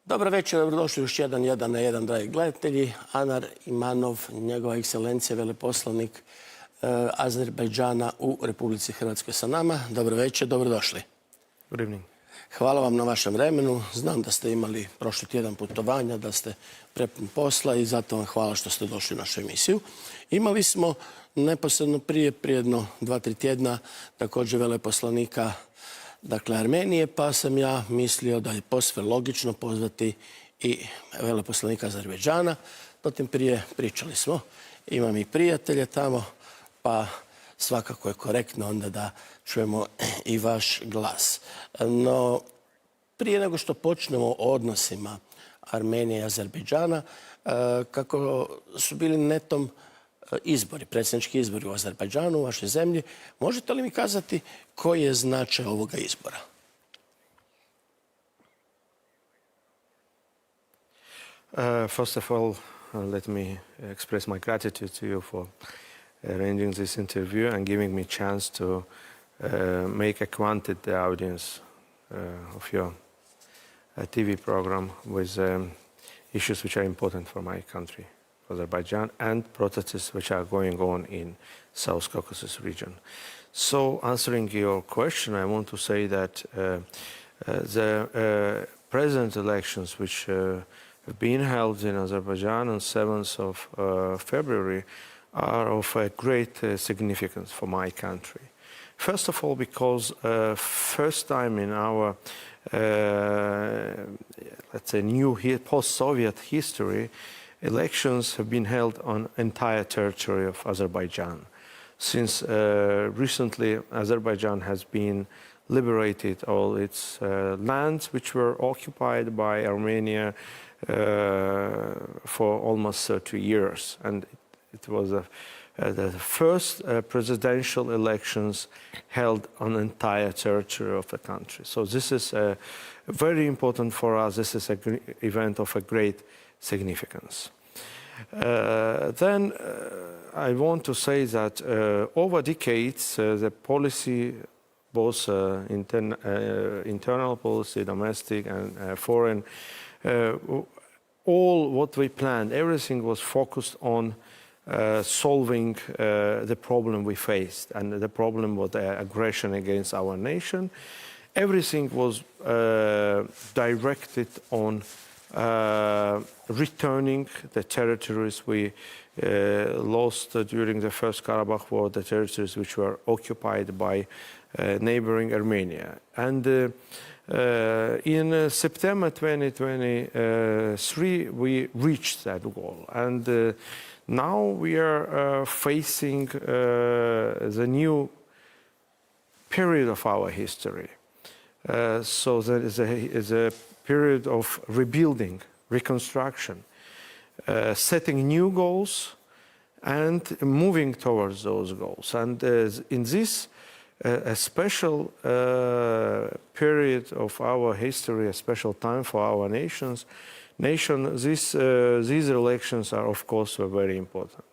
Dobro večer, dobrodošli još jedan na jedan, dragi gledatelji. Anar Imanov, njegova ekscelencija, veleposlanik Azerbajdžana u Republici Hrvatskoj sa nama. Dobro večer, dobrodošli. Good evening. Hvala vam na vašem vremenu. Znam da ste imali prošli tjedan putovanja, da ste prepun posla i zato vam hvala što ste došli u našu emisiju. Imali smo neposredno prije jedno 2-3 tjedna također veleposlanika Armenije, pa sam ja mislio da je posve logično pozvati i veleposlanika Azerbajdžana. Zatim prije pričali smo, imam i prijatelje tamo, pa svakako je korektno onda da čujemo i vaš glas. No, prije nego što počnemo o odnosima Armenije i Azerbajdžana, kako su bili netom izbori, predsjednički izbori u Azerbajdžanu, u vašoj zemlji, možete li mi kazati koji je značaj ovoga izbora? First of all, let me express my gratitude to you for arranging this interview and giving me chance to make acquainted the audience of your TV program with issues which are important for my country, Azerbaijan, and processes which are going on in South Caucasus region. So, answering your question, I want to say that the present elections which have been held in Azerbaijan on 7th of February are of a great significance for my country. First of all, because first time in our, let's say, new post-Soviet history, elections have been held on entire territory of Azerbaijan. Since recently Azerbaijan has been liberated all its lands which were occupied by Armenia for almost 30 years. And it was the first presidential elections held on the entire territory of the country. So this is very important for us. This is an event of a great significance. Then I want to say that over decades, the policy, both internal policy, domestic and foreign, all what we planned, everything was focused on solving the problem we faced and the problem with the aggression against our nation. Everything was directed on returning the territories we lost during the First Karabakh War, the territories which were occupied by neighboring Armenia. And in September 2023, we reached that goal. And now we are facing the new period of our history. So there is a period of rebuilding, reconstruction, setting new goals and moving towards those goals. And in this a special period of our history, a special time for our nation, these elections are, of course, very important.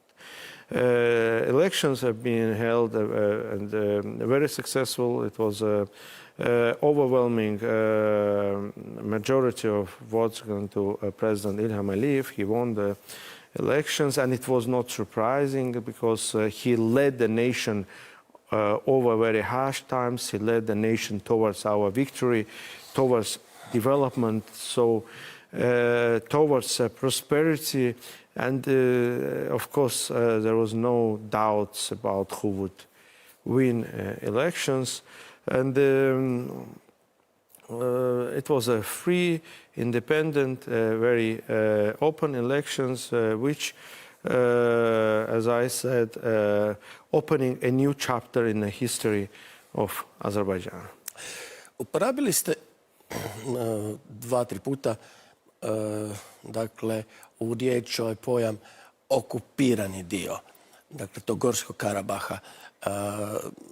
Elections have been held and very successful. It was overwhelming majority of votes going to President Ilham Aliyev. He won the elections, and it was not surprising because he led the nation over very harsh times. He led the nation towards our victory, towards development, so towards prosperity. And of course, there was no doubts about who would win elections. And it was a free, independent, very open elections, which, as I said, opening a new chapter in the history of Azerbaijan. Uporabili ste 2-3 puta dakle, u riječ ovaj pojam okupirani dio, dakle, tog Gorskog Karabaha.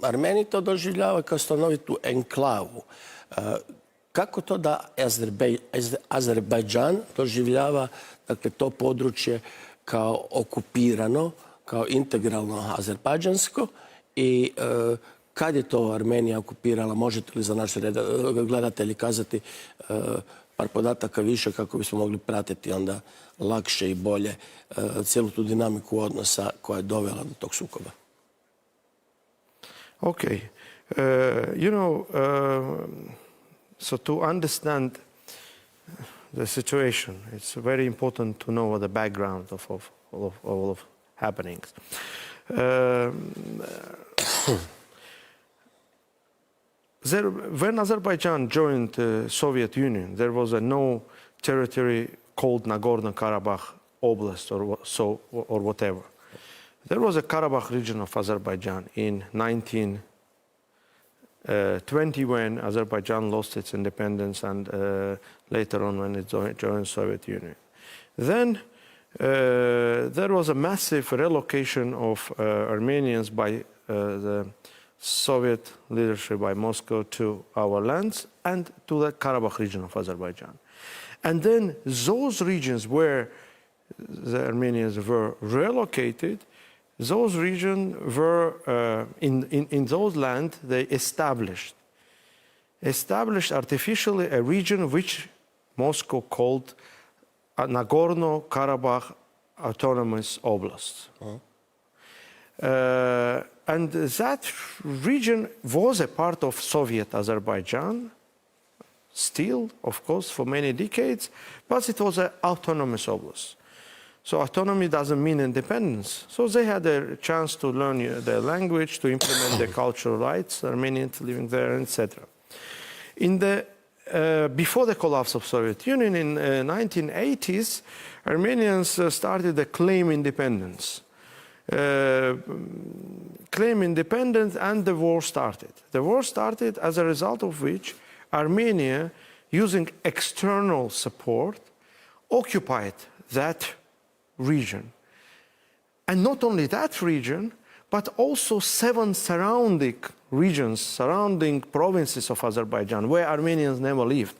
Armeni to doživljavaju kao stanovitu enklavu. Kako to da Azerbajdžan doživljava, dakle, to područje kao okupirano, kao integralno azerbajdžansko i kad je to Armenija okupirala? Možete li za naše gledatelji kazati par podataka više kako bismo mogli pratiti onda lakše i bolje cijelu tu dinamiku odnosa koja je dovela do tog sukoba. Okay. So to understand the situation, it's very important to know the background of all of happenings. When Azerbaijan joined the Soviet Union, there was no territory called Nagorno-Karabakh Oblast or whatever. There was a Karabakh region of Azerbaijan in 1920 when Azerbaijan lost its independence and later on when it joined the Soviet Union. Then there was a massive relocation of Armenians by the Soviet leadership, by Moscow, to our lands and to the Karabakh region of Azerbaijan. And then those regions where the Armenians were relocated, those regions were, in those lands, they established artificially a region which Moscow called Nagorno-Karabakh Autonomous Oblast. And that region was a part of Soviet Azerbaijan, still, of course, for many decades, but it was an autonomous oblast. So autonomy doesn't mean independence. So they had a chance to learn their language, to implement their cultural rights, Armenians living there, etc. Before the collapse of Soviet Union in 1980s, Armenians started to claim independence. And the war started. The war started as a result of which Armenia, using external support, occupied that region. And not only that region, but also 7 surrounding regions, surrounding provinces of Azerbaijan, where Armenians never lived,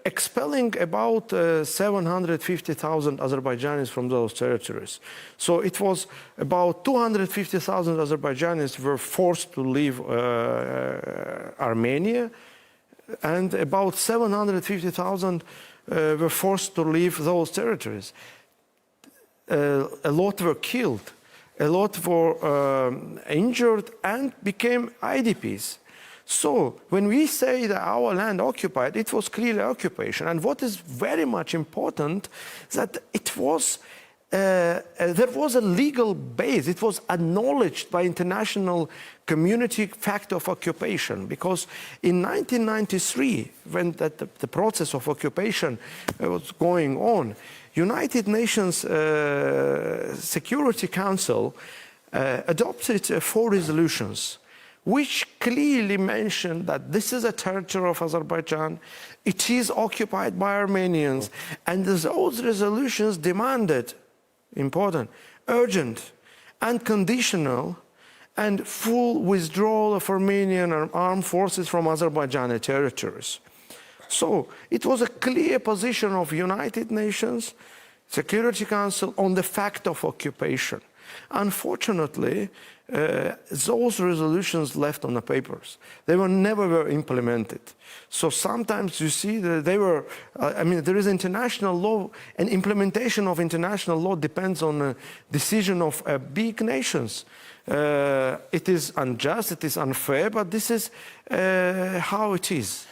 expelling about 750,000 Azerbaijanis from those territories. So it was about 250,000 Azerbaijanis were forced to leave Armenia, and about 750,000 were forced to leave those territories. A lot were killed, a lot were injured and became IDPs. So when we say that our land occupied, it was clearly occupation. And what is very much important that it was there was a legal base. It was acknowledged by international community fact of occupation, because in 1993, when the process of occupation was going on, United Nations Security Council adopted 4 resolutions which clearly mentioned that this is a territory of Azerbaijan, it is occupied by Armenians, and those resolutions demanded, important, urgent, unconditional, and full withdrawal of Armenian armed forces from Azerbaijani territories. So it was a clear position of United Nations Security Council on the fact of occupation. Unfortunately, those resolutions left on the papers. They were never implemented. So sometimes you see that they were, there is international law, and implementation of international law depends on a decision of big nations. It is unjust, it is unfair, but this is how it is.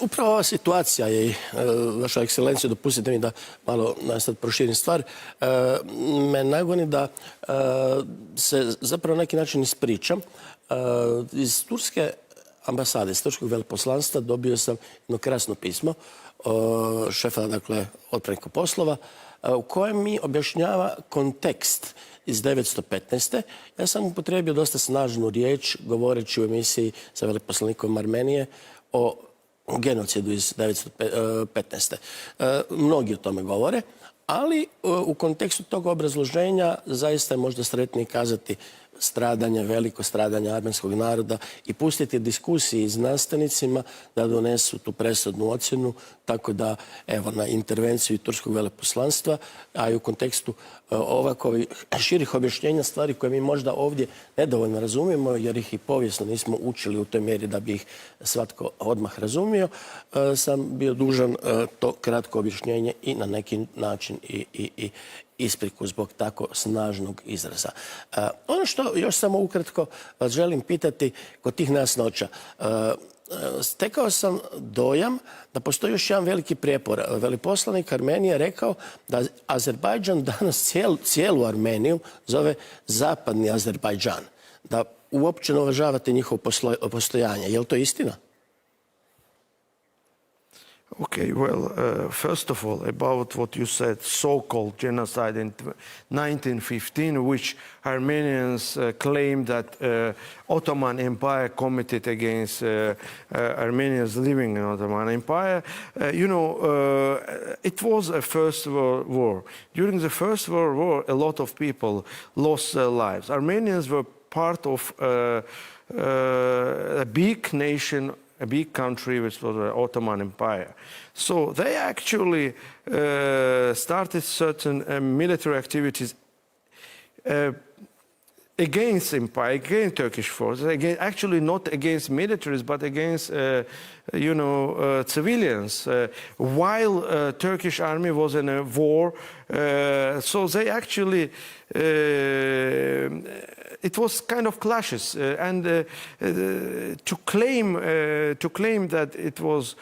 Upravo ova situacija je, vaša ekscelencija, dopustite mi da malo sad proširim stvar, me nagoni da se zapravo na neki način ispričam. Iz turske ambasade, iz turskog veleposlanstva dobio sam jedno krasno pismo šefa, dakle, odpravnika poslova, u kojem mi objašnjava kontekst iz 1915. Ja sam upotrijebio dosta snažnu riječ govoreći u emisiji sa veleposlanikom Armenije o genocidu iz 1915. Mnogi o tome govore, ali u kontekstu tog obrazloženja zaista je možda sretnije kazati stradanje, veliko stradanje armenskog naroda i pustiti diskusiji znanstvenicima da donesu tu presudnu ocjenu, tako da, evo, na intervenciju turskog veleposlanstva, a i u kontekstu ovako širih objašnjenja stvari koje mi možda ovdje nedovoljno razumijemo, jer ih i povijesno nismo učili u toj mjeri da bi ih svatko odmah razumio, sam bio dužan to kratko objašnjenje i na neki način i ispriku zbog tako snažnog izraza. Ono što još samo ukratko vas želim pitati kod tih nejasnoća. Stekao sam dojam da postoji još jedan veliki prijepor. Veleposlanik Armenije je rekao da Azerbajdžan danas cijelu Armeniju zove zapadni Azerbajdžan. Da uopće ne uvažavate njihovo postojanje. Je li to istina? Okay, well, first of all, about what you said, so-called genocide in 1915, which Armenians claim that Ottoman Empire committed against Armenians living in Ottoman Empire. It was a First World War. During the First World War, a lot of people lost their lives. Armenians were part of a big nation, a big country, which was the Ottoman Empire. So they actually started certain military activities against empire, against Turkish forces, actually not against militaries, but against, civilians. While Turkish army was in a war, so they actually, it was kind of clashes, and to claim that it was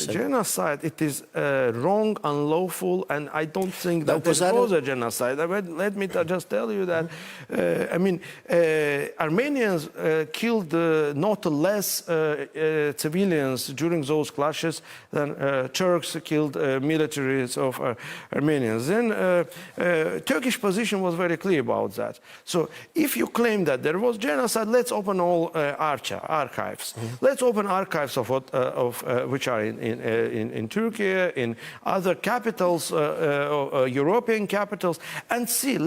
genocide, it is wrong, unlawful, and I don't think that it was a genocide. Let me just tell you that, Armenians killed not less civilians during those clashes than Turks killed militaries of Armenians. Then Turkish position was very clear about that. So if you claim that there was genocide, let's open all archives. Let's open archives of which are in Turkey, in other capitals, European capitals, and see.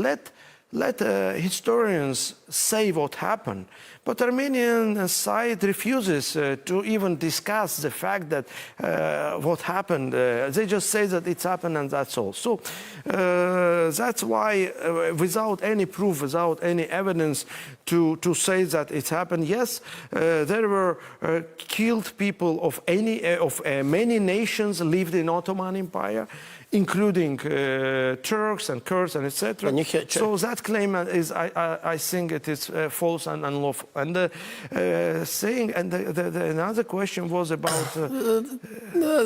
Let historians say what happened. But Armenian side refuses to even discuss the fact that what happened. They just say that it's happened and that's all. So that's why, without any proof, without any evidence to say that it's happened, yes, there were killed people of many nations lived in Ottoman Empire, including Turks and Kurds and etc. So that claim is, I think, it is false and unlawful. And another question was about.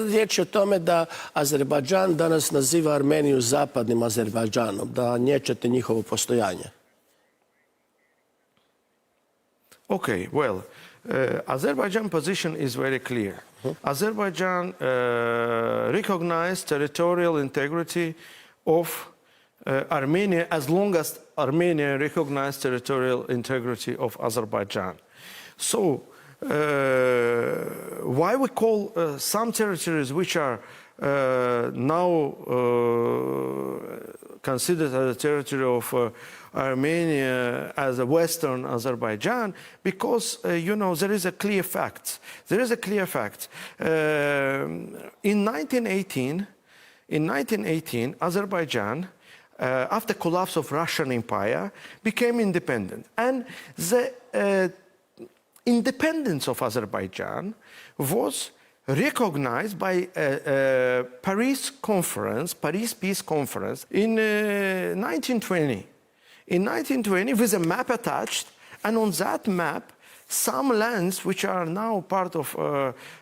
Riječ je o tome da Azerbajdžan danas naziva Armeniju zapadnim Azerbajdžanom, da niječete njihovo postojanje. Okay, well, Azerbaijan position is very clear. Azerbaijan recognized territorial integrity of Armenia as long as Armenia recognized territorial integrity of Azerbaijan. So why we call some territories which are now considered as a territory of Armenia as a Western Azerbaijan, because, there is a clear fact. There is a clear fact. In 1918, Azerbaijan, after collapse of Russian Empire, became independent. And the independence of Azerbaijan was recognized by a Paris Peace Conference in 1920. In 1920, with a map attached, and on that map, some lands which are now part of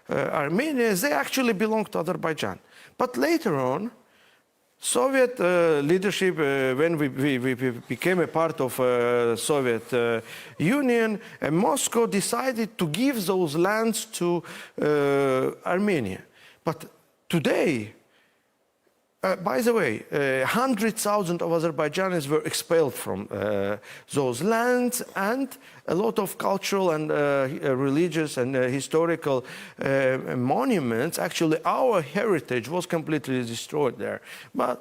Armenia, they actually belong to Azerbaijan. But later on, Soviet leadership, when we became a part of Soviet Union, Moscow decided to give those lands to Armenia. But today, by the way, 100,000 of Azerbaijanis were expelled from those lands, and a lot of cultural and religious and historical monuments, actually our heritage was completely destroyed there. But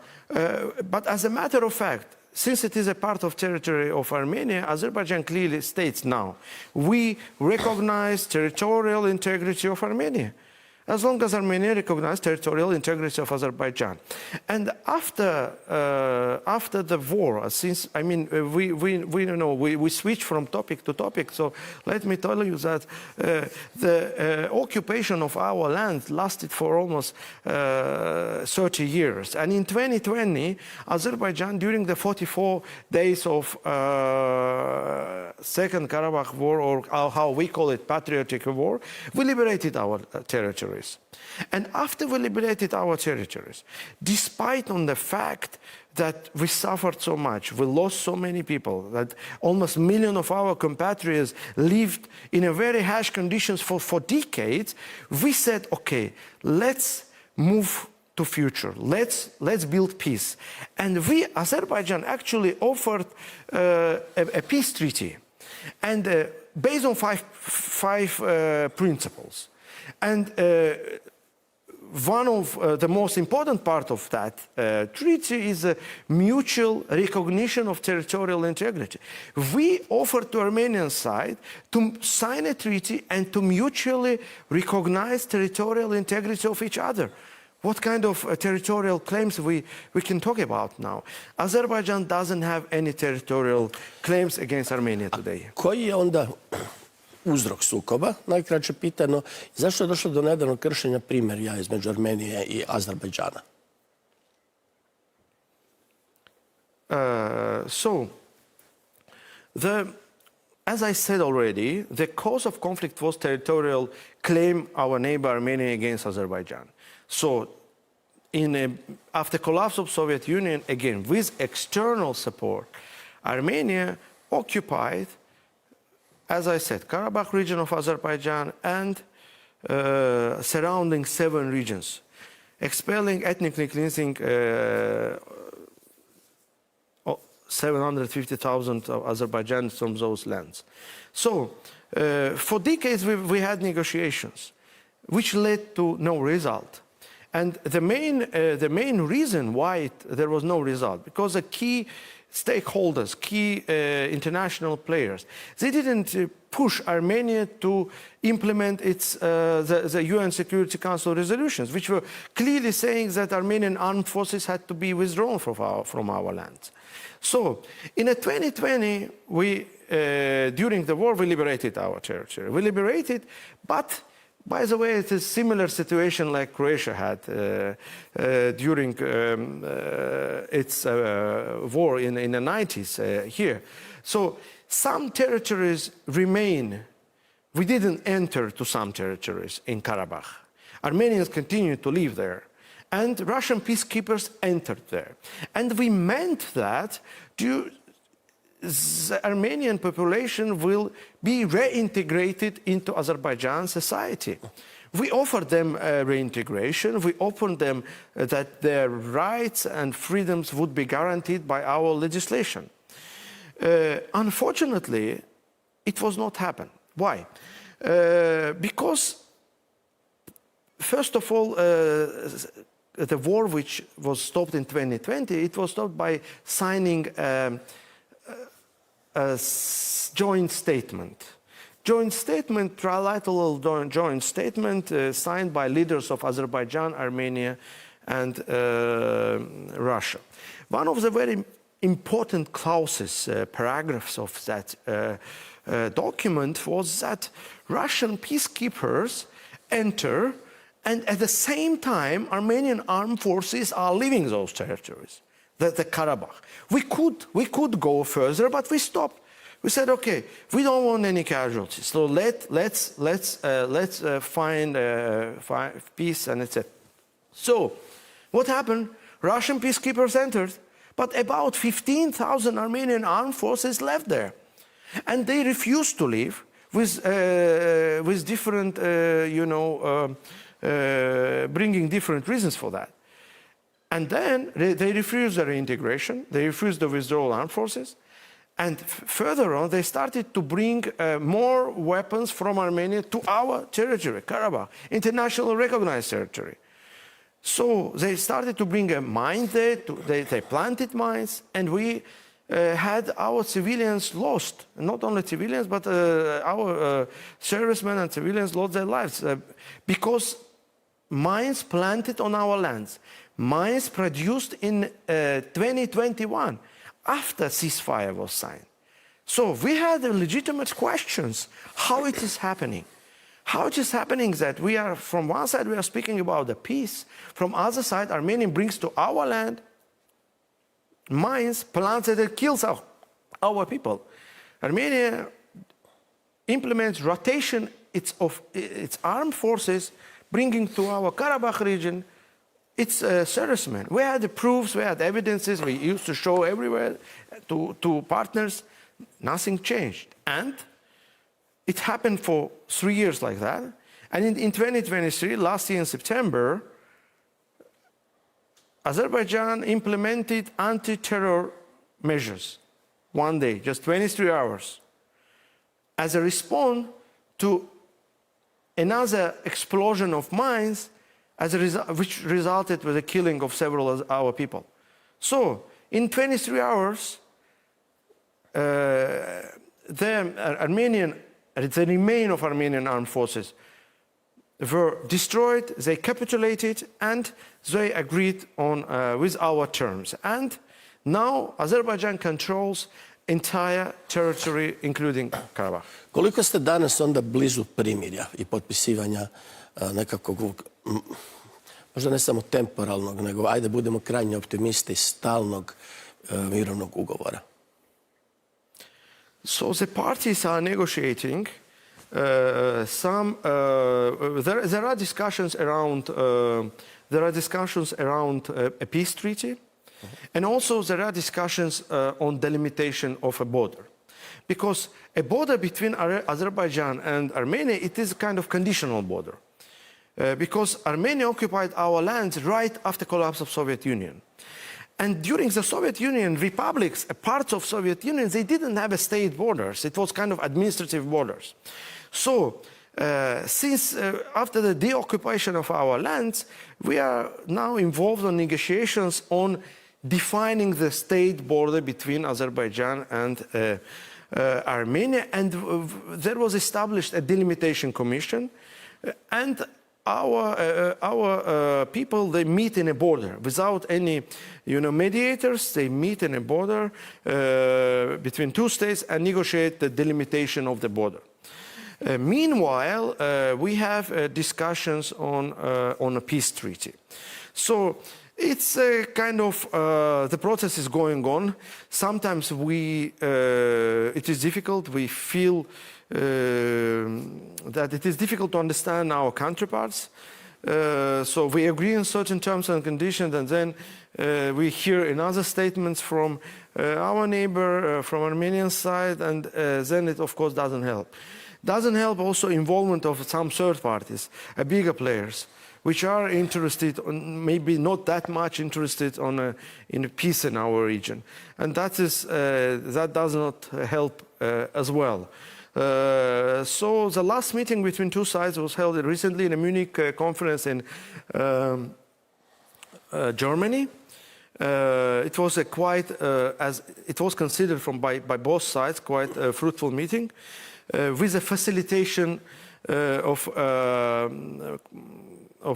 as a matter of fact, since it is a part of territory of Armenia, Azerbaijan clearly states now, we recognize territorial integrity of Armenia, as long as Armenia recognizes territorial integrity of Azerbaijan. And after the war, since, I mean, we switch from topic to topic, so let me tell you that the occupation of our land lasted for almost 30 years. And in 2020, Azerbaijan, during the 44 days of Second Karabakh War, or how we call it, patriotic war, we liberated our territories. And after we liberated our territories, despite on the fact that we suffered so much, we lost so many people, that almost a million of our compatriots lived in a very harsh conditions for decades, we said, okay, let's move to future. Let's build peace. And we, Azerbaijan, actually offered a peace treaty, and based on five principles. And one of the most important part of that treaty is a mutual recognition of territorial integrity. We offered to Armenian side to sign a treaty and to mutually recognize territorial integrity of each other. What kind of territorial claims we can talk about now? Azerbaijan doesn't have any territorial claims against Armenia today. Koji je onda uzrok sukoba, najkraće pitano, zašto je došlo do nedavnog kršenja primirja između Armenije i Azerbajdžana? As I said already, the cause of conflict was territorial claim our neighbor Armenia against Azerbaijan. So, after collapse of Soviet Union, again, with external support, Armenia occupied, as I said, Karabakh region of Azerbaijan and surrounding 7 regions, expelling, ethnically cleansing 750,000 of Azerbaijanis from those lands. So, for decades we had negotiations, which led to no result. And the main reason why there was no result, because the key stakeholders, key international players, they didn't push Armenia to implement the UN Security Council resolutions, which were clearly saying that Armenian armed forces had to be withdrawn from our lands. So, in 2020, during the war, we liberated our territory. We liberated, but by the way, it's a similar situation like Croatia had during its war in the 90s here. So some territories remain. We didn't enter to some territories in Karabakh. Armenians continued to live there. And Russian peacekeepers entered there. And we meant that the Armenian population will be reintegrated into Azerbaijan society. We offered them reintegration. We offered them that their rights and freedoms would be guaranteed by our legislation. Unfortunately, it was not happen. Why? Because, first of all, the war which was stopped in 2020, it was stopped by signing a joint statement. Trilateral joint statement signed by leaders of Azerbaijan, Armenia, and Russia. One of the very important clauses, paragraphs of that document was that Russian peacekeepers enter, and at the same time, Armenian armed forces are leaving those territories, the Karabakh. We could go further, but we stopped. We said, okay, we don't want any casualties, so let's find peace, and etc. So, what happened? Russian peacekeepers entered, but about 15,000 Armenian armed forces left there, and they refused to leave with different, bringing different reasons for that. And then they refused the reintegration, they refused the withdrawal armed forces, and further on they started to bring more weapons from Armenia to our territory, Karabakh, internationally recognized territory. So they started to bring a mine there, they planted mines, and we had our civilians lost. Not only civilians, but our servicemen and civilians lost their lives because mines planted on our lands, mines produced in 2021 after ceasefire was signed. So we had legitimate questions how it is happening. How it is happening that we are, from one side, we are speaking about the peace, from other side, Armenia brings to our land mines, plants that kills our people. Armenia implements rotation of its armed forces, bringing to our Karabakh region its servicemen. We had the proofs, we had evidences, we used to show everywhere to partners. Nothing changed. And it happened for 3 years like that. And in 2023, last year in September, Azerbaijan implemented anti-terror measures. One day, just 23 hours, as a response to another explosion of mines, which resulted with the killing of several of our people. So, in 23 hours, the remain of Armenian armed forces were destroyed, they capitulated, and they agreed on with our terms. And now Azerbaijan controls entire territory, including Karabakh. Koliko ste danas onda blizu primirja i potpisivanja nekakvog, možda ne samo temporalnog, nego, ajde budemo krajnje optimisti, stalnog mirovnog ugovora? So the parties are negotiating. There are discussions around a peace treaty, and also there are discussions on delimitation of a border, because a border between Azerbaijan and Armenia, it is a kind of conditional border, because Armenia occupied our lands right after collapse of Soviet Union. And during the Soviet Union, republics, parts of Soviet Union, they didn't have a state borders. It was kind of administrative borders. So, since after the deoccupation of our lands, we are now involved in negotiations on defining the state border between Azerbaijan and Armenia. And there was established a delimitation commission, and our people, they meet in a border without any, mediators. They meet in a border between two states and negotiate the delimitation of the border. Meanwhile, we have discussions on a peace treaty. So it's a kind of, the process is going on. Sometimes it is difficult. We feel that it is difficult to understand our counterparts. So we agree on certain terms and conditions, and then we hear another statements from our neighbor, from Armenian side, and then it of course doesn't help. Doesn't help also involvement of some third parties, bigger players, which are interested, maybe not that much interested in peace in our region, and that does not help as well. So the last meeting between two sides was held recently in a Munich conference in Germany. It was as it was considered by both sides, quite a fruitful meeting, with the facilitation of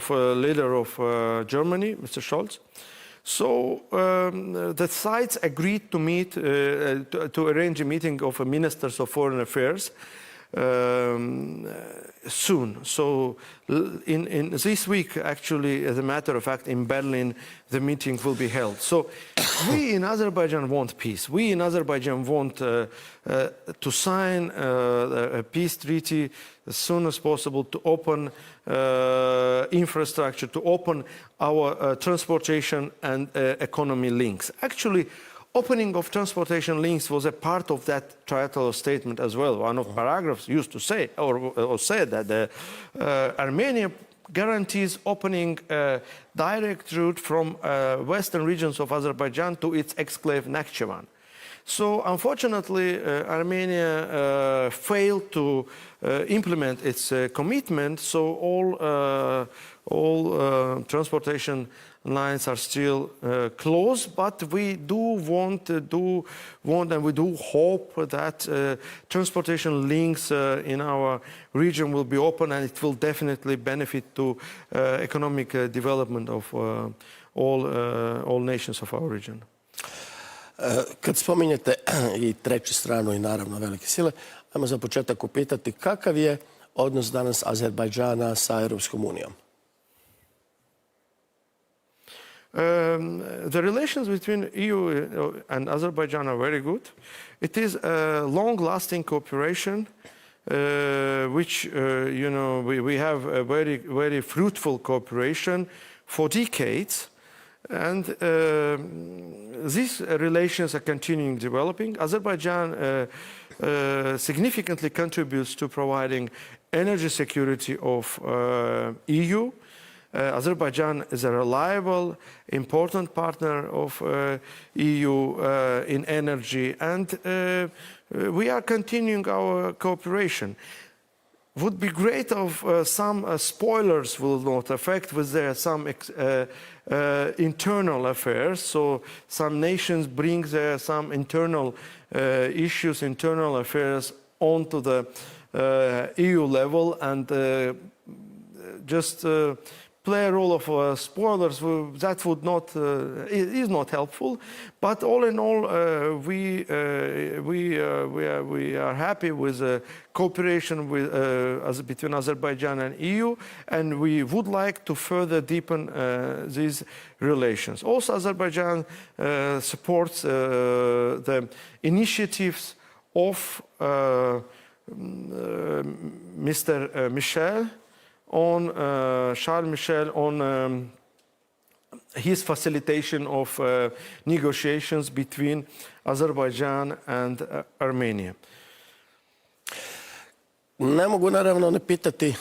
leader of Germany, Mr. Scholz. So the sides agreed to meet, to arrange a meeting of ministers of foreign affairs soon. So in this week, actually, as a matter of fact, in Berlin, the meeting will be held. So we in Azerbaijan want peace. We in Azerbaijan want to sign a peace treaty as soon as possible, to open infrastructure, to open our transportation and economy links. Actually, opening of transportation links was a part of that trilateral statement as well. One of the paragraphs used to say, or said that Armenia guarantees opening a direct route from western regions of Azerbaijan to its exclave Nakhchivan. So unfortunately, Armenia failed to implement its commitment. So all transportation lines are still closed, but we do want and we do hope that transportation links in our region will be open, and it will definitely benefit to economic development of all nations of our region. Kad spominjete i treću stranu i naravno velike sile, ajmo za početak upitati kakav je odnos danas Azerbajdžana sa Europskom unijom? The relations between EU and Azerbaijan are very good. It is a long-lasting cooperation, which we have a very fruitful cooperation for decades, and these relations are continuing developing. Azerbaijan significantly contributes to providing energy security of EU. Azerbaijan is a reliable, important partner of EU in energy, and we are continuing our cooperation. Would be great if some spoilers will not affect with their some internal affairs. So some nations bring their some internal issues, internal affairs onto the EU level, and just play a role of spoilers. That would not is not helpful. But all in all, we are happy with cooperation with between Azerbaijan and EU, and we would like to further deepen these relations. Also, Azerbaijan supports the initiatives of Mr. Michel on Charles Michel on his facilitation of negotiations between Azerbaijan and Armenia. Ne mogu naravno ne pitati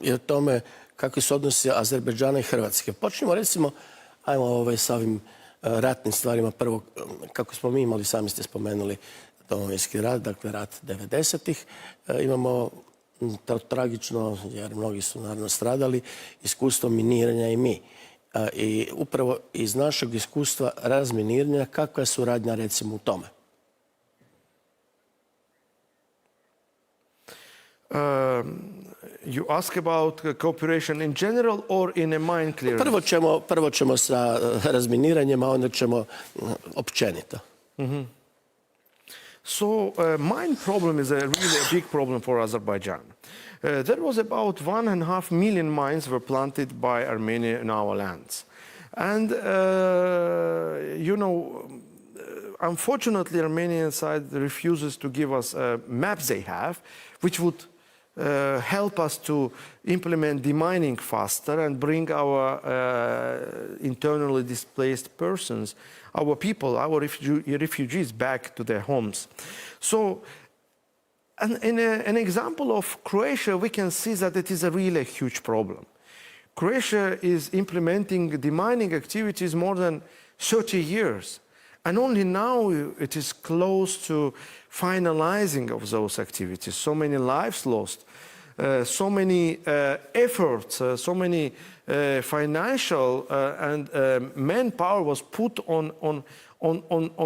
i o tome kakvi su odnosi Azerbajdžana i Hrvatske. Počnemo recimo, ajmo sa ovim ratnim stvarima. Prvo, kako smo mi imali, sami ste spomenuli Domovinski rat, dakle rat 90-ih. Imamo tragično, jer mnogi su naravno stradali, iskustvo miniranja i mi. I upravo iz našeg iskustva razminiranja, kakva je suradnja recimo u tome? You ask about cooperation in general or in a mine clearance? Prvo ćemo sa razminiranjem, a onda ćemo općenito. So mine problem is really a big problem for Azerbaijan. There was about 1.5 million mines were planted by Armenia in our lands. And, unfortunately, Armenian side refuses to give us maps they have, which would help us to implement demining faster and bring our internally displaced persons, our people, our refugees back to their homes. So, in an example of Croatia, we can see that it is a really huge problem. Croatia is implementing demining activities more than 30 years. And only now it is close to finalizing of those activities. So many lives lost, so many efforts, so many financial and manpower was put on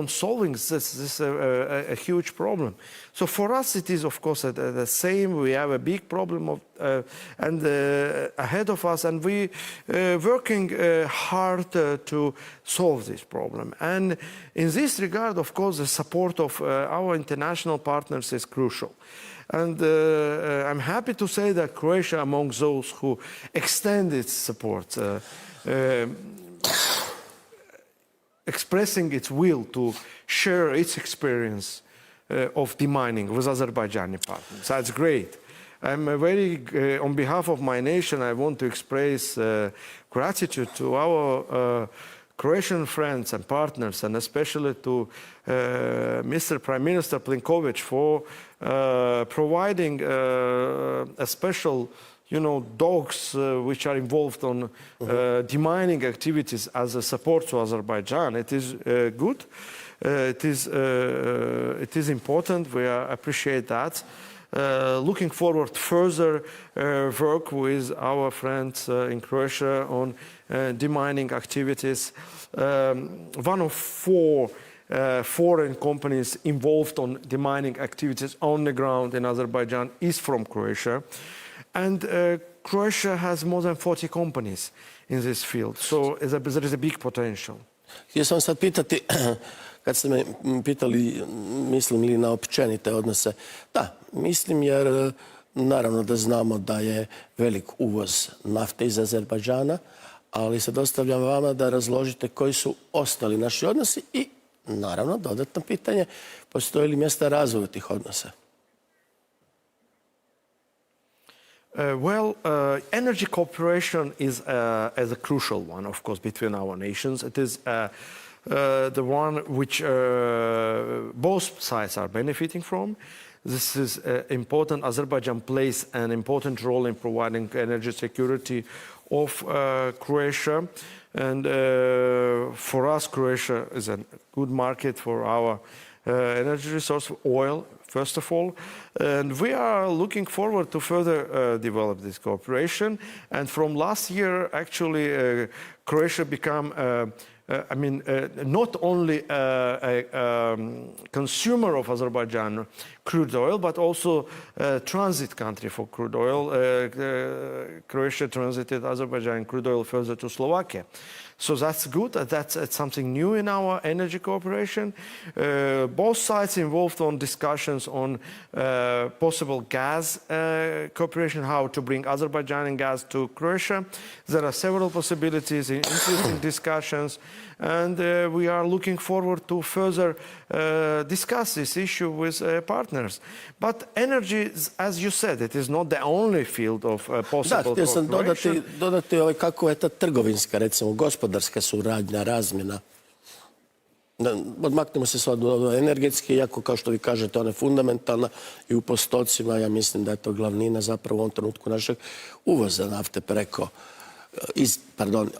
solving this a huge problem. So for us it is of course the same. We have a big problem ahead of us, and we working hard to solve this problem. And in this regard, of course, the support of our international partners is crucial. And I'm happy to say that Croatia, among those who extend its support, expressing its will to share its experience of demining with Azerbaijani partners. That's great. I'm on behalf of my nation, I want to express gratitude to our Croatian friends and partners, and especially to Mr. Prime Minister Plenković for providing a special, dogs which are involved on demining activities as a support to Azerbaijan. It is good. it is important. We appreciate that. Looking forward further work with our friends in Croatia on demining activities. One of four foreign companies involved on demining activities on the ground in Azerbaijan is from Croatia. And Croatia has more than 40 companies in this field, so there is a big potential. Htio sam sad pitati, kad ste me pitali mislim li na općenite odnose, da, mislim jer naravno da znamo da je velik uvoz nafte iz Azerbajdžana, ali se dostavljam vama da razložite koji su ostali naši odnosi i naravno dodatno pitanje, postoji li mjesta razvoju tih odnosa? Energy cooperation is a crucial one, of course, between our nations. It is the one which both sides are benefiting from. This is important. Azerbaijan plays an important role in providing energy security of Croatia. And for us, Croatia is a good market for our energy resource, oil, first of all. And we are looking forward to further develop this cooperation. And from last year, actually, Croatia became, not only a consumer of Azerbaijan crude oil, but also a transit country for crude oil. Croatia transited Azerbaijan crude oil further to Slovakia. So that's good. That's something new in our energy cooperation. Both sides involved on discussions on possible gas cooperation, how to bring Azerbaijani gas to Croatia. There are several possibilities, interesting discussions, and we are looking forward to further discuss this issue with partners. But energy, as you said, it is not the only field of possible Da, htio sam cooperation. dodati kako je ta trgovinska, recimo, gospodarska suradnja, razmjena. Odmaknemo se sad od energetske, iako kao što vi kažete, ona je fundamentalna i u postocima, ja mislim da je to glavnina zapravo u ovom trenutku našeg uvoza nafte preko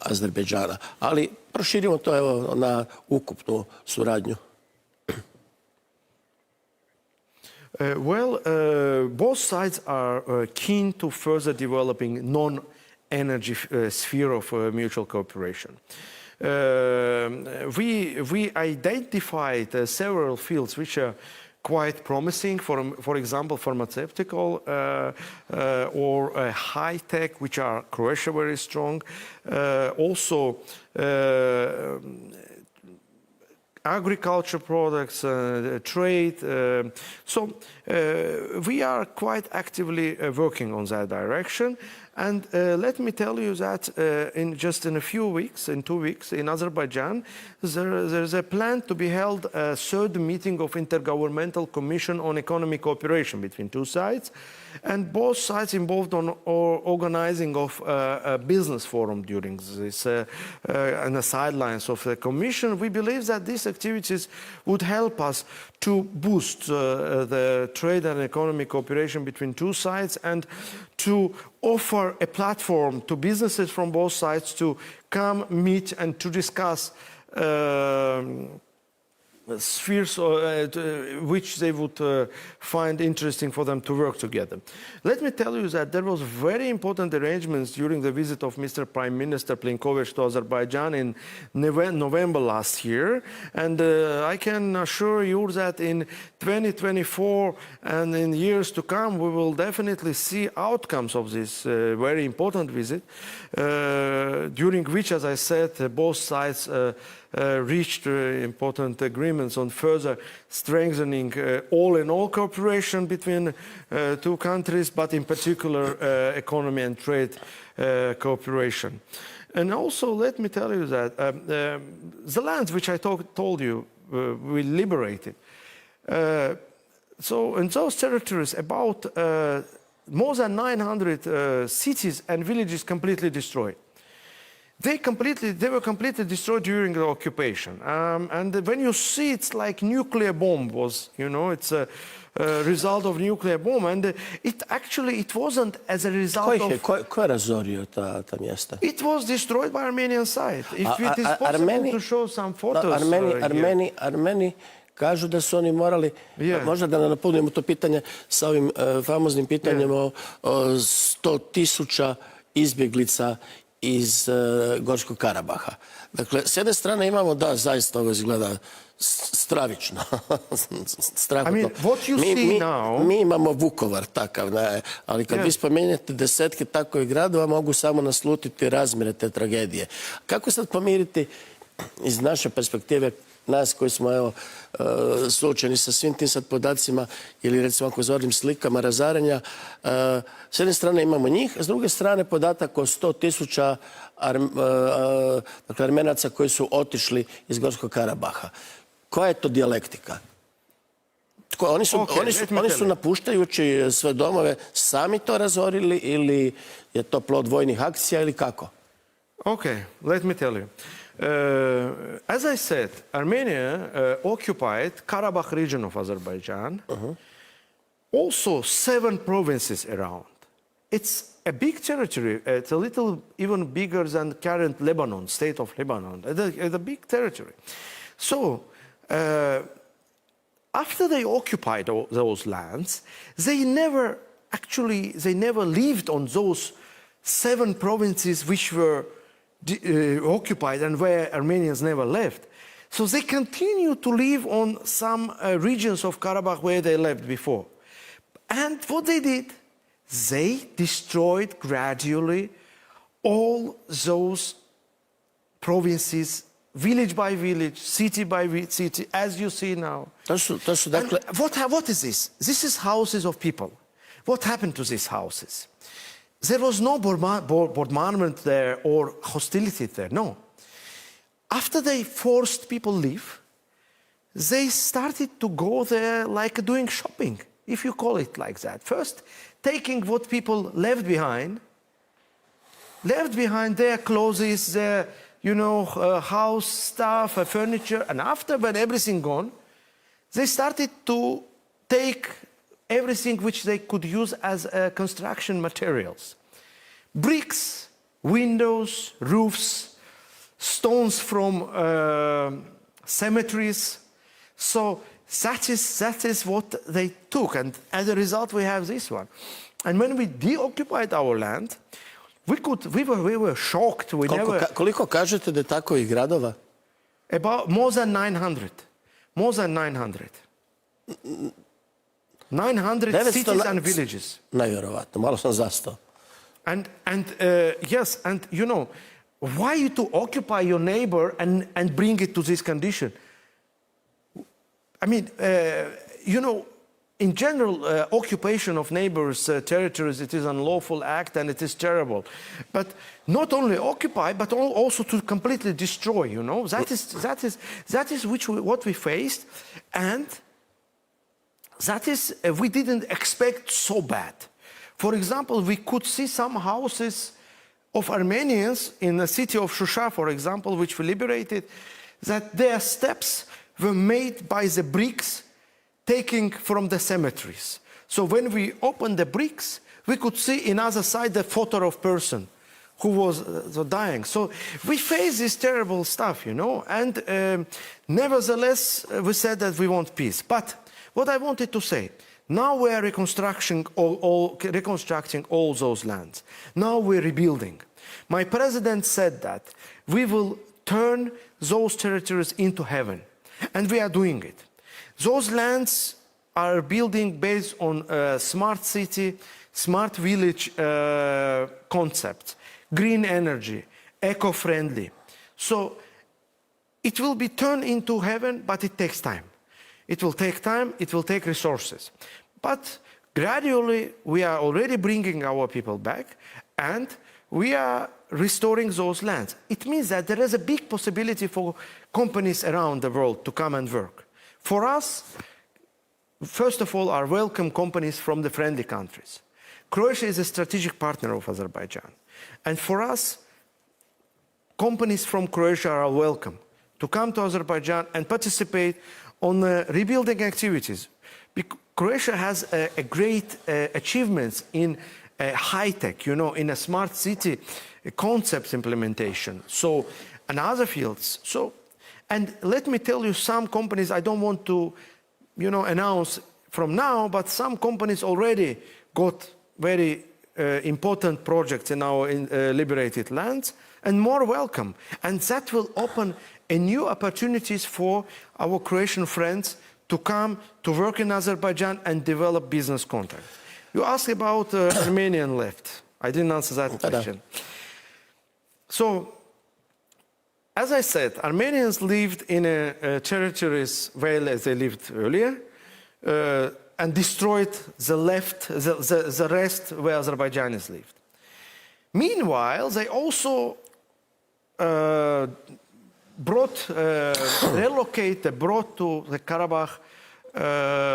Azerbajdžana. Ali proširimo to evo na ukupnu suradnju. Both sides are keen to further developing non-energy sphere of mutual cooperation. We identified several fields which are quite promising, for example, pharmaceutical or high-tech, which are Croatia very strong. Also, agriculture products, trade. So we are quite actively working on that direction. And let me tell you that in a few weeks, in 2 weeks, in Azerbaijan, there's a plan to be held a third meeting of Intergovernmental Commission on Economic Cooperation between two sides. And both sides involved on organizing of a business forum during this on the sidelines of the Commission. We believe that these activities would help us to boost the trade and economic cooperation between two sides and to offer a platform to businesses from both sides to come, meet, and to discuss spheres which they would find interesting for them to work together. Let me tell you that there was very important arrangements during the visit of Mr. Prime Minister Plenković to Azerbaijan in November last year. And I can assure you that in 2024 and in years to come, we will definitely see outcomes of this very important visit, during which, as I said, both sides reached important agreements on further strengthening all-in-all cooperation between two countries, but in particular economy and trade cooperation. And also, let me tell you that the lands which I told you we liberated, so in those territories about more than 900 cities and villages completely destroyed. they were completely destroyed during the occupation. And when you see, it's like nuclear bomb was, you know, it's a result of nuclear bomb. And it wasn't as a result of... Ko je razorio ta mjesta? It was destroyed by Armenian side. If it is possible to show some photos Armeni kažu da su oni morali, možda da napunimo to pitanje sa ovim famoznim pitanjem o 100.000 izbjeglica iz Gorskog Karabaha. Dakle, s jedne strane imamo, da, zaista ovo izgleda stravično. Strahotno. Mi imamo Vukovar takav, ali kad vi spomenete desetke takovih gradova, mogu samo naslutiti razmjere te tragedije. Kako sad pomiriti iz naše perspektive nas koji smo suočeni sa svim tim sad podacima ili recimo ako zovem slikama razaranja, s jedne strane imamo njih, a s druge strane podatak o 100.000 Armenaca koji su otišli iz Gorskog Karabaha. Koja je to dijalektika? Oni su napuštajući sve domove sami to razorili ili je to plod vojnih akcija ili kako? Okay, let me tell you. As I said, Armenia occupied Karabakh region of Azerbaijan, also 7 provinces around. It's a big territory. It's a little even bigger than current Lebanon, state of Lebanon. It's a big territory. So, after they occupied those lands, they never lived on those 7 provinces which were occupied and where Armenians never left. So they continue to live on some regions of Karabakh where they lived before. And what they did, they destroyed gradually all those provinces, village by village, city by city, as you see now. What is this? This is houses of people. What happened to these houses? There was no bombardment there or hostility there, no. After they forced people to leave, they started to go there like doing shopping, if you call it like that. First, taking what people left behind their clothes, their, house stuff, furniture, and after, when everything gone, they started to take everything which they could use as construction materials. Bricks, windows, roofs, stones from cemeteries. So that is what they took. And as a result, we have this one. And when we deoccupied our land, we were shocked. Koliko kažete da je takovih gradova? About more than 900. More than 900. 900 cities and villages. Najvjerovatno, malo sam zastao. And why to occupy your neighbor and bring it to this condition? I mean, in general, occupation of neighbors' territories, it is an unlawful act and it is terrible. But not only occupy, but also to completely destroy, That is what we faced. And that is, we didn't expect so bad. For example, we could see some houses of Armenians in the city of Shusha, for example, which we liberated, that their steps were made by the bricks taken from the cemeteries. So when we opened the bricks, we could see in other side the photo of person who was dying. So we faced this terrible stuff, and nevertheless, we said that we want peace. But what I wanted to say, now we are reconstructing all those lands. Now we're rebuilding. My president said that we will turn those territories into heaven. And we are doing it. Those lands are building based on smart city, smart village concepts, green energy, eco-friendly. So it will be turned into heaven, but it takes time. It will take time, it will take resources. But gradually, we are already bringing our people back, and we are restoring those lands. It means that there is a big possibility for companies around the world to come and work. For us, first of all, are welcome companies from the friendly countries. Croatia is a strategic partner of Azerbaijan. And for us, companies from Croatia are welcome to come to Azerbaijan and participate on rebuilding activities. Croatia has a great achievements in high-tech, you know, in a smart city concepts implementation, so, and other fields. So, and let me tell you, some companies, I don't want to, you know, announce from now, but some companies already got very important projects in our liberated lands, and more welcome. And that will open a new opportunities for our Croatian friends to come to work in Azerbaijan and develop business contacts. You asked about Armenian left. I didn't answer that question. So, as I said, Armenians lived in territories well as they lived earlier, and destroyed the rest where Azerbaijanis lived. Meanwhile, they also brought to the Karabakh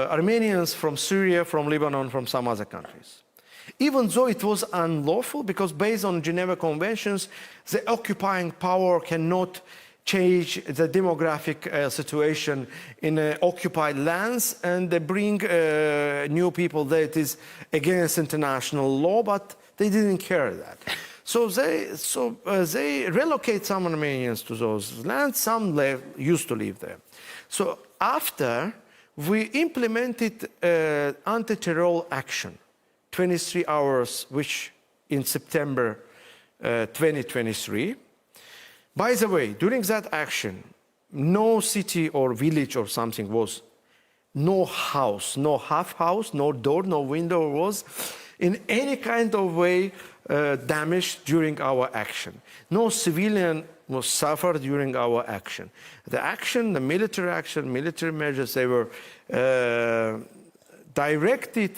Armenians from Syria, from Lebanon, from some other countries. Even though it was unlawful, because based on Geneva Conventions, the occupying power cannot change the demographic situation in occupied lands, and they bring new people that is against international law, but they didn't care that. So they relocate some Armenians to those lands, some used to live there. So after we implemented anti-terror action, 23 hours, which in September 2023. By the way, during that action, no city or village or something was, no house, no half house, no door, no window was in any kind of way damaged during our action. No civilian was suffered during our action. The action, the military measures, they were directed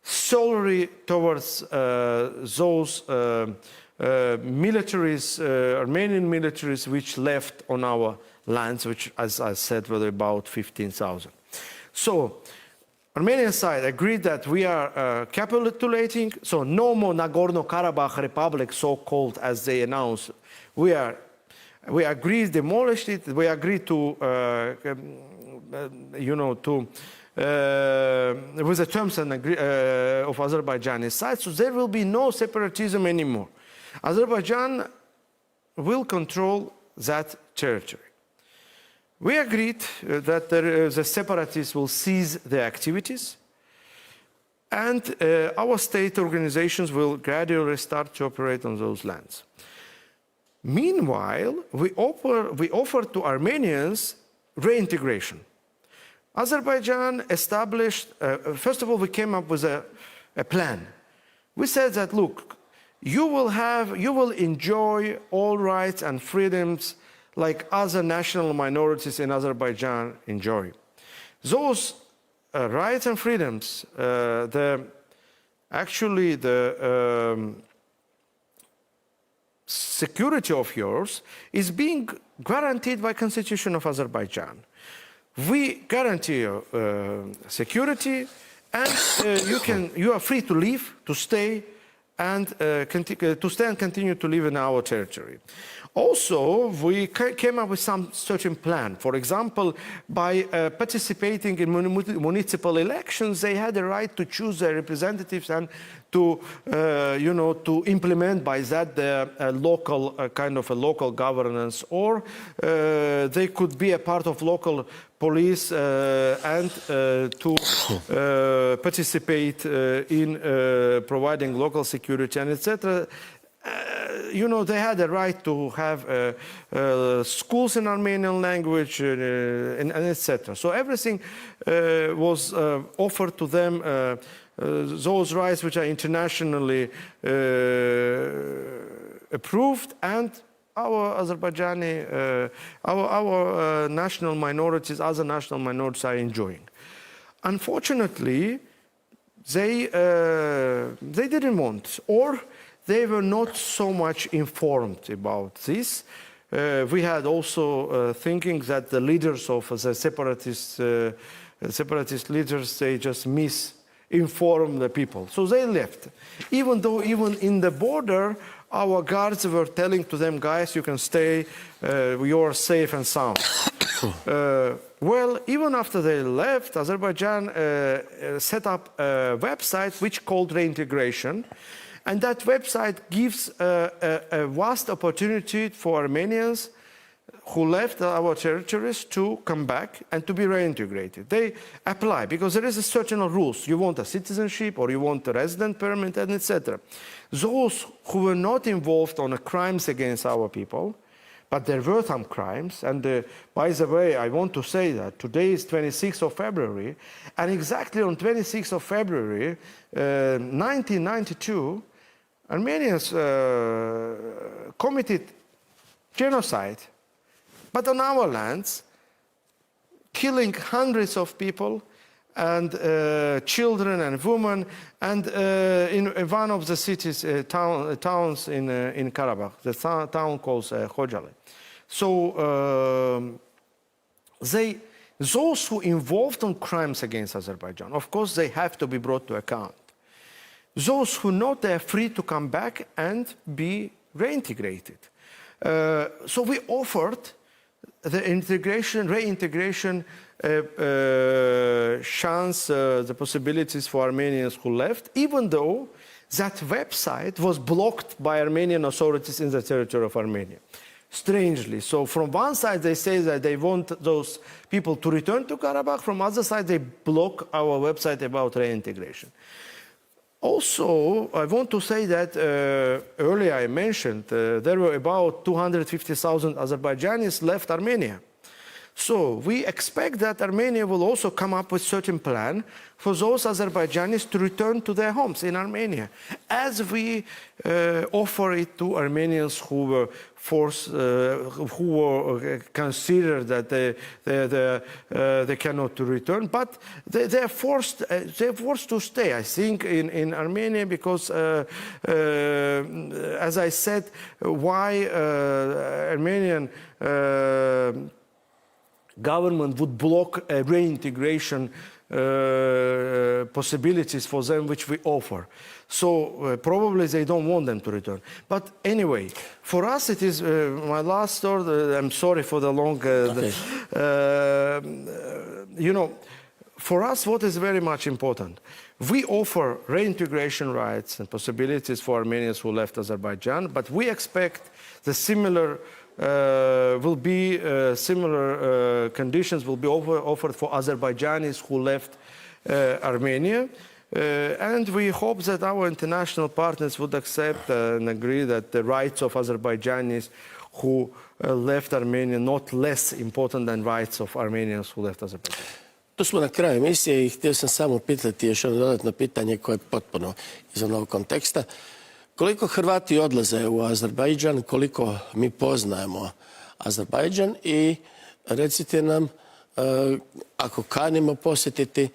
solely towards those militaries, Armenian militaries, which left on our lands, which, as I said, were about 15,000. So, Armenian side agreed that we are capitulating, so no more Nagorno-Karabakh Republic, so-called, as they announced. We agreed, demolished it. We agreed to, with the terms of Azerbaijani side, so there will be no separatism anymore. Azerbaijan will control that territory. We agreed that the separatists will cease their activities, and our state organizations will gradually start to operate on those lands. Meanwhile, we offer to Armenians reintegration. Azerbaijan established, first of all, we came up with a plan. We said that, look, you will enjoy all rights and freedoms like other national minorities in Azerbaijan enjoy. Those rights and freedoms, the security of yours is being guaranteed by Constitution of Azerbaijan. We guarantee you security, and you are free to leave, to stay, and continue to live in our territory. Also, we came up with some certain plan. For example, by participating in municipal elections, they had the right to choose their representatives and to, to implement by that the local kind of a local governance, or they could be a part of local police and to participate in providing local security and etc. They had the right to have schools in Armenian language and etc. So everything was offered to them, those rights which are internationally approved, and our Azerbaijani, our national minorities, other national minorities are enjoying. Unfortunately, they didn't want, or they were not so much informed about this. We had also thinking that the leaders of the separatist leaders, they just inform the people. So they left. Even though even in the border, our guards were telling to them, guys, you can stay, you're safe and sound. Well, even after they left, Azerbaijan set up a website which called Reintegration. And that website gives a vast opportunity for Armenians who left our territories to come back and to be reintegrated. They apply because there is a certain rules. You want a citizenship or you want a resident permit, and etc. Those who were not involved on crimes against our people, but there were some crimes. And by the way, I want to say that today is 26th of February, and exactly on 26th of February, 1992, Armenians committed genocide, but on our lands, killing hundreds of people and children and women, and in one of the cities, towns in Karabakh, the town called Khojali. So those who involved on crimes against Azerbaijan, of course, they have to be brought to account. Those who not, they are free to come back and be reintegrated. So we offered the reintegration chance, the possibilities for Armenians who left, even though that website was blocked by Armenian authorities in the territory of Armenia. Strangely. So from one side they say that they want those people to return to Karabakh, from the other side they block our website about reintegration. Also, I want to say that earlier I mentioned there were about 250,000 Azerbaijanis left Armenia. So we expect that Armenia will also come up with a certain plan for those Azerbaijanis to return to their homes in Armenia, as we offer it to Armenians who were forced, who were considered that they cannot return, but they're forced to stay. I think in Armenia because, as I said, why Armenian government would block reintegration possibilities for them which we offer. So probably they don't want them to return. But anyway, for us it is my last thought. I'm sorry for the long. You know, for us, what is very much important, we offer reintegration rights and possibilities for Armenians who left Azerbaijan, but we expect the similar will be similar conditions will be offered for Azerbaijanis who left Armenia. And we hope that our international partners would accept and agree that the rights of Azerbaijanis who left Armenia not less important than rights of Armenians who left Azerbaijan. Tu smo na kraju emisije i htio sam samo pitati još jedno dodatno pitanje koje je potpuno izvan ovog konteksta. Koliko Hrvati odlaze u Azerbajdžan, koliko mi poznajemo Azerbajdžan i recite nam, ako kanimo posjetiti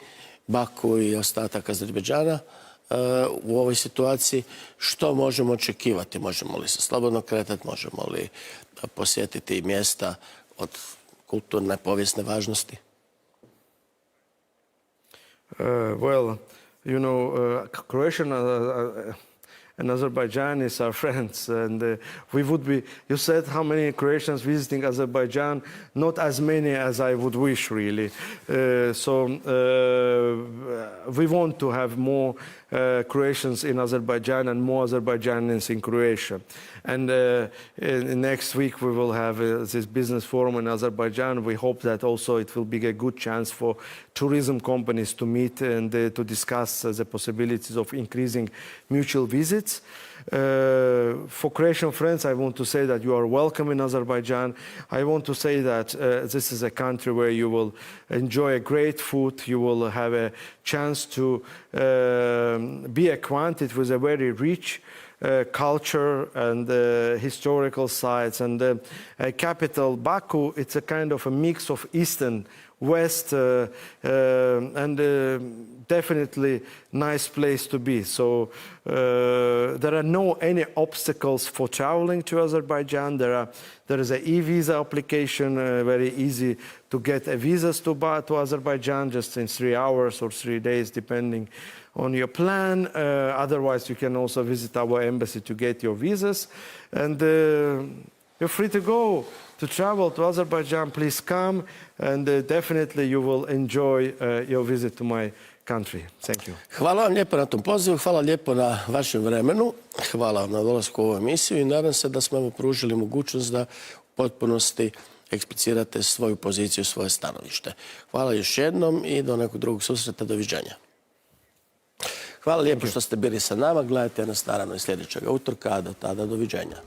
Baku i ostatak Azerbajdžana u ovoj situaciji, što možemo očekivati? Možemo li se slobodno kretati, možemo li posjetiti mjesta od kulturne, povijesne važnosti? Well, you know, Croatian and Azerbaijanis are friends, and we would be, you said how many Croatians visiting Azerbaijan, not as many as I would wish, really. So we want to have more Croatians in Azerbaijan and more Azerbaijanis in Croatia. And next week we will have this business forum in Azerbaijan. We hope that also it will be a good chance for tourism companies to meet and to discuss the possibilities of increasing mutual visits. For Croatian friends, I want to say that you are welcome in Azerbaijan. I want to say that this is a country where you will enjoy a great food. You will have a chance to be acquainted with a very rich culture and historical sites. And the capital, Baku, it's a kind of a mix of Eastern, West, and definitely nice place to be. So there are no any obstacles for traveling to Azerbaijan. There is an e-visa application, very easy to get a visas to Azerbaijan, just in 3 hours or 3 days, depending on your plan. Otherwise, you can also visit our embassy to get your visas. And you're free to go, to travel to Azerbaijan. Please come, and definitely you will enjoy your visit to my country. Thank you. Hvala vam lijepo na tom pozivu, hvala lijepo na vašem vremenu, hvala vam na dolasku u ovu emisiju i nadam se da smo vam pružili mogućnost da u potpunosti eksplicirate svoju poziciju, svoje stanovište. Hvala još jednom i do nekog drugog susreta. Doviđenja. Hvala lijepo što ste bili sa nama. Gledajte nas naravno i sljedećeg utorka, a do tada doviđenja.